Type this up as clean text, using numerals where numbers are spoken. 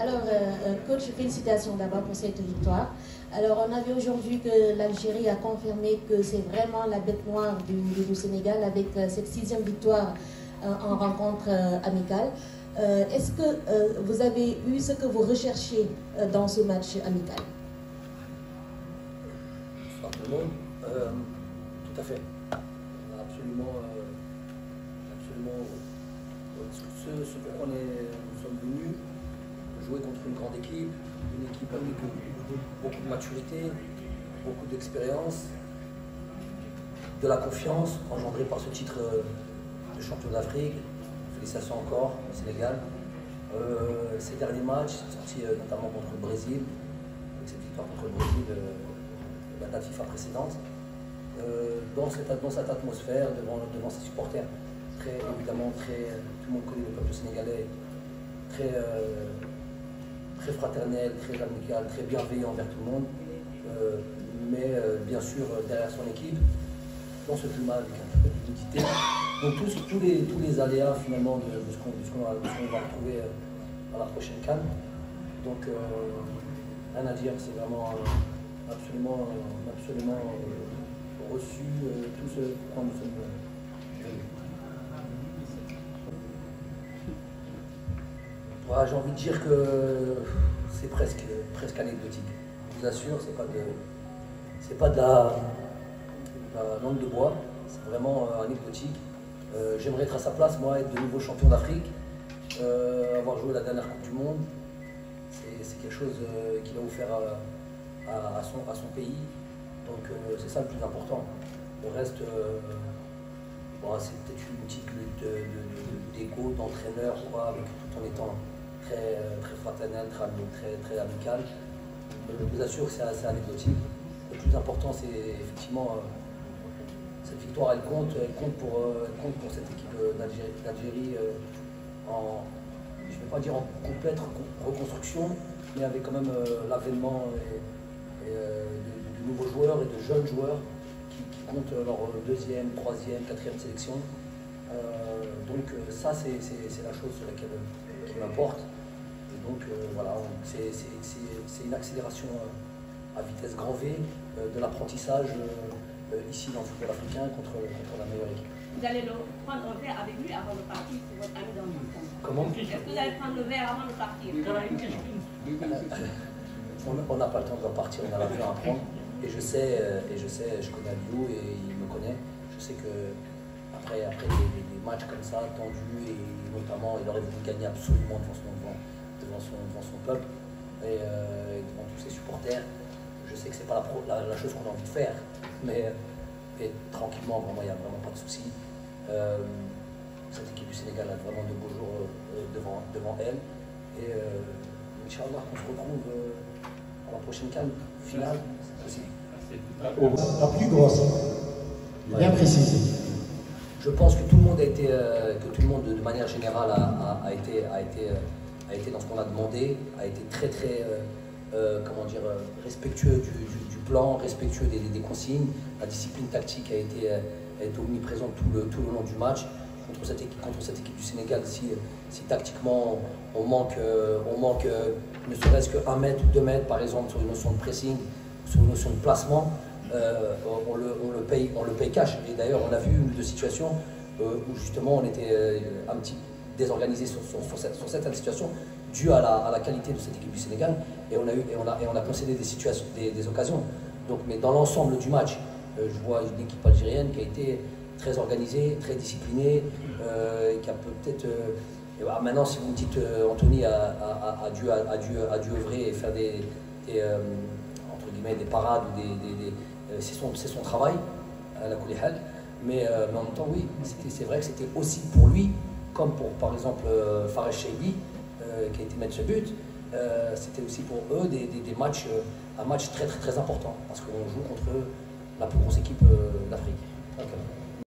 Alors, coach, félicitations d'abord pour cette victoire. Alors, on a vu aujourd'hui que l'Algérie a confirmé que c'est vraiment la bête noire du Sénégal avec cette 6e victoire en rencontre amicale. Est-ce que vous avez eu ce que vous recherchez dans ce match amical? Bonsoir tout le monde. Tout à fait. Absolument. Ce pourquoi nous sommes venus, jouer contre une grande équipe, une équipe avec beaucoup de maturité, beaucoup d'expérience, de la confiance engendrée par ce titre de champion d'Afrique. Félicitations encore au Sénégal. Ces derniers matchs, sortis notamment contre le Brésil, avec cette victoire contre le Brésil de la date FIFA précédente, dans cette atmosphère, devant ses supporters, évidemment, tout le monde connaît le peuple sénégalais, très fraternel, très amical, très bienveillant envers tout le monde, mais bien sûr derrière son équipe, dans ce climat avec un peu d'humidité. Donc tous les aléas finalement de ce qu'on va retrouver à la prochaine CAN. Donc rien à dire, c'est vraiment absolument reçu tout ce pourquoi nous sommes venus. Voilà, j'ai envie de dire que c'est presque anecdotique. Je vous assure, c'est pas de la langue de bois, c'est vraiment anecdotique. J'aimerais être à sa place, moi, être de nouveau champion d'Afrique, avoir joué la dernière Coupe du Monde. C'est quelque chose qu'il a offert à son pays. Donc c'est ça le plus important. Le reste, c'est peut-être une petite lutte d'égo, d'entraîneur, tout en étant très fraternel, très amical. Je vous assure que c'est assez anecdotique. Le plus important, c'est effectivement cette victoire, elle compte pour cette équipe d'Algérie je ne vais pas dire en complète reconstruction, mais avec quand même l'avènement de nouveaux joueurs et de jeunes joueurs qui comptent leur 2e, 3e, 4e sélection. Donc ça, c'est la chose sur laquelle qui m'importe. Et donc voilà, c'est une accélération à vitesse grand V de l'apprentissage ici dans le football africain contre la meilleure équipe. Vous allez prendre un verre avec lui avant de partir pour votre ami dans le monde. Comment? Est-ce que vous allez prendre le verre avant de partir? On n'a pas le temps de repartir, on a l'avion à prendre. Et je connais Aliou et il me connaît. Je sais que après des matchs comme ça, tendus, et notamment il aurait voulu gagner absolument devant son peuple et devant tous ses supporters. Je sais que c'est pas la chose qu'on a envie de faire, mais tranquillement, vraiment, il n'y a vraiment pas de souci. Cette équipe du Sénégal a vraiment de beaux jours devant elle. Et Inch'Allah, on se retrouve à la prochaine CAN finale aussi. La plus grosse, bien précisé. Je pense que tout le monde de manière générale a été dans ce qu'on a demandé, a été très respectueux du plan, respectueux des consignes. La discipline tactique a été omniprésente tout le long du match. Contre cette équipe du Sénégal, si tactiquement on manque ne serait-ce que 1 mètre ou 2 mètres par exemple sur une notion de pressing, sur une notion de placement, on le paye cash. Et d'ailleurs on a vu une ou deux situations où justement on était un petit désorganisé sur cette situation due à la qualité de cette équipe du Sénégal, et on a concédé des occasions. Donc, mais dans l'ensemble du match, je vois une équipe algérienne qui a été très organisée, très disciplinée, qui a peut-être maintenant, si vous me dites Anthony a dû œuvrer et faire entre guillemets des parades, c'est son travail à la Koulihal, mais en même temps oui, c'est vrai que c'était aussi pour lui, comme pour par exemple Fares Cheibi qui a été mettre ce but, c'était aussi pour eux un match très important, parce qu'on joue contre la plus grosse équipe d'Afrique.